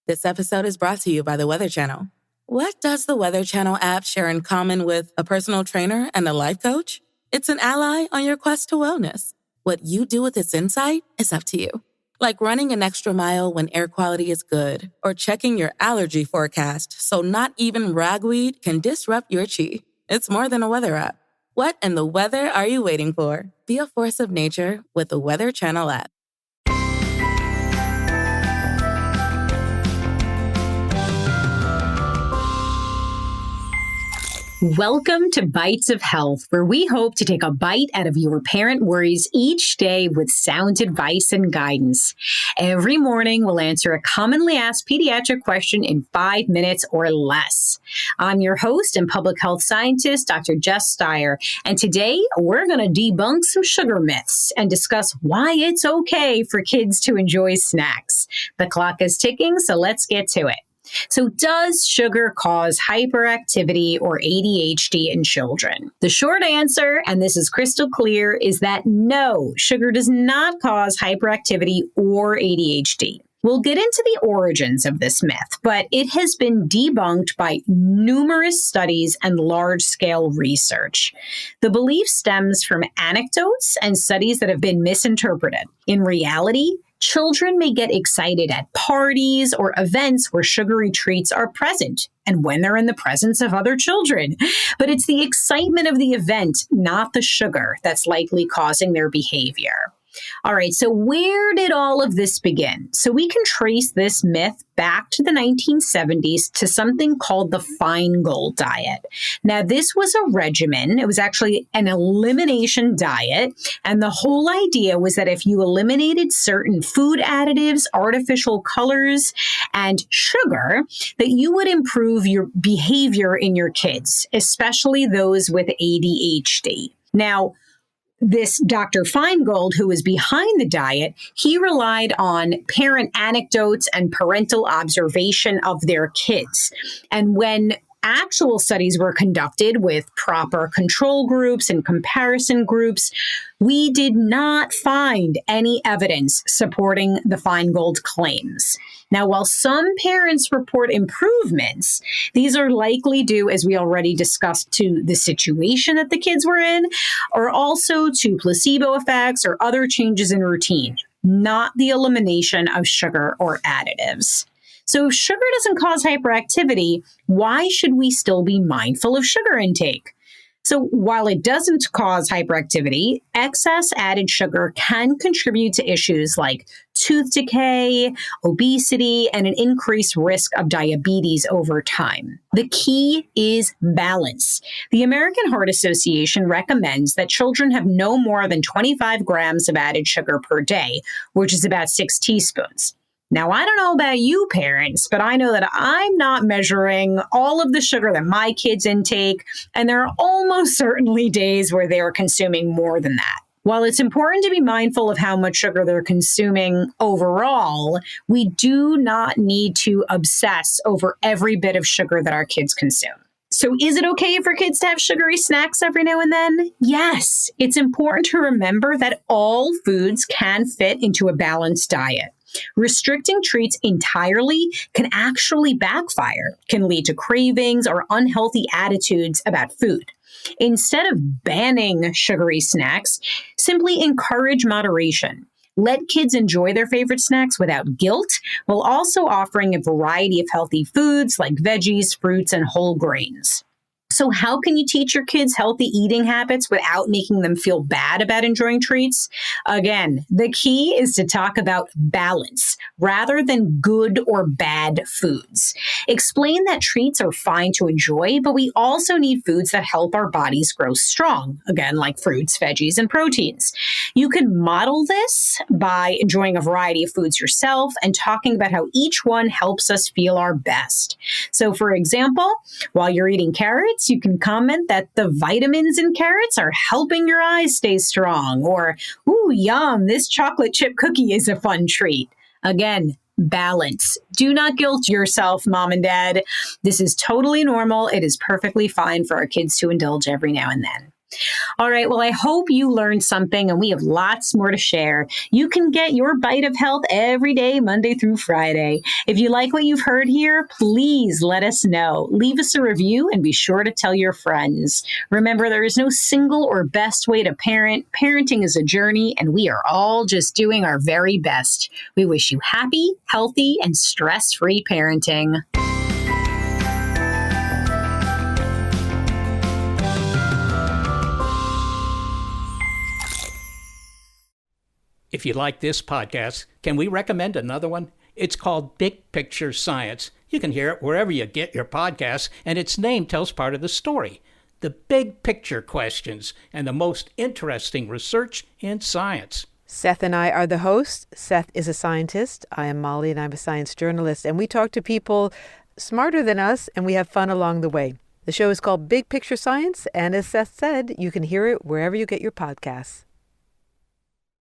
This episode is brought to you by the Weather Channel. What does the Weather Channel app share in common with a personal trainer and a life coach? It's an ally on your quest to wellness. What you do with its insight is up to you. Like running an extra mile when air quality is good, or checking your allergy forecast so not even ragweed can disrupt your chi. It's more than a weather app. What in the weather are you waiting for? Be a force of nature with the Weather Channel app. Welcome to Bytes of Health, where we hope to take a bite out of your parent worries each day with sound advice and guidance. Every morning, we'll answer a commonly asked pediatric question in 5 minutes or less. I'm your host and public health scientist, Dr. Jess Steyer, and today we're going to debunk some sugar myths and discuss why it's okay for kids to enjoy snacks. The clock is ticking, so let's get to it. So does sugar cause hyperactivity or ADHD in children? The short answer, and this is crystal clear, is that no, sugar does not cause hyperactivity or ADHD. We'll get into the origins of this myth, but it has been debunked by numerous studies and large-scale research. The belief stems from anecdotes and studies that have been misinterpreted. In reality, children may get excited at parties or events where sugary treats are present and when they're in the presence of other children. But it's the excitement of the event, not the sugar, that's likely causing their behavior. All right, so where did all of this begin? So we can trace this myth back to the 1970s to something called the Feingold diet. Now, this was a regimen. It was actually an elimination diet. And the whole idea was that if you eliminated certain food additives, artificial colors, and sugar, that you would improve your behavior in your kids, especially those with ADHD. Now, this Dr. Feingold, who was behind the diet, he relied on parent anecdotes and parental observation of their kids. And when actual studies were conducted with proper control groups and comparison groups, we did not find any evidence supporting the Feingold claims. Now, while some parents report improvements, these are likely due, as we already discussed, to the situation that the kids were in, or also to placebo effects or other changes in routine, not the elimination of sugar or additives. So if sugar doesn't cause hyperactivity, why should we still be mindful of sugar intake? So while it doesn't cause hyperactivity, excess added sugar can contribute to issues like tooth decay, obesity, and an increased risk of diabetes over time. The key is balance. The American Heart Association recommends that children have no more than 25 grams of added sugar per day, which is about 6 teaspoons. Now, I don't know about you parents, but I know that I'm not measuring all of the sugar that my kids intake, and there are almost certainly days where they are consuming more than that. While it's important to be mindful of how much sugar they're consuming overall, we do not need to obsess over every bit of sugar that our kids consume. So is it okay for kids to have sugary snacks every now and then? Yes. It's important to remember that all foods can fit into a balanced diet. Restricting treats entirely can actually backfire, can lead to cravings or unhealthy attitudes about food. Instead of banning sugary snacks, simply encourage moderation. Let kids enjoy their favorite snacks without guilt, while also offering a variety of healthy foods like veggies, fruits, and whole grains. So how can you teach your kids healthy eating habits without making them feel bad about enjoying treats? Again, the key is to talk about balance rather than good or bad foods. Explain that treats are fine to enjoy, but we also need foods that help our bodies grow strong. Again, like fruits, veggies, and proteins. You can model this by enjoying a variety of foods yourself and talking about how each one helps us feel our best. So for example, while you're eating carrots, you can comment that the vitamins in carrots are helping your eyes stay strong, or, ooh, yum, this chocolate chip cookie is a fun treat. Again, balance. Do not guilt yourself, mom and dad. This is totally normal. It is perfectly fine for our kids to indulge every now and then. All right. Well, I hope you learned something, and we have lots more to share. You can get your Bite of Health every day, Monday through Friday. If you like what you've heard here, please let us know. Leave us a review and be sure to tell your friends. Remember, there is no single or best way to parent. Parenting is a journey, and we are all just doing our very best. We wish you happy, healthy, and stress-free parenting. If you like this podcast, can we recommend another one? It's called Big Picture Science. You can hear it wherever you get your podcasts, and its name tells part of the story. The big picture questions and the most interesting research in science. Seth and I are the hosts. Seth is a scientist. I am Molly, and I'm a science journalist. And we talk to people smarter than us, and we have fun along the way. The show is called Big Picture Science, and as Seth said, you can hear it wherever you get your podcasts.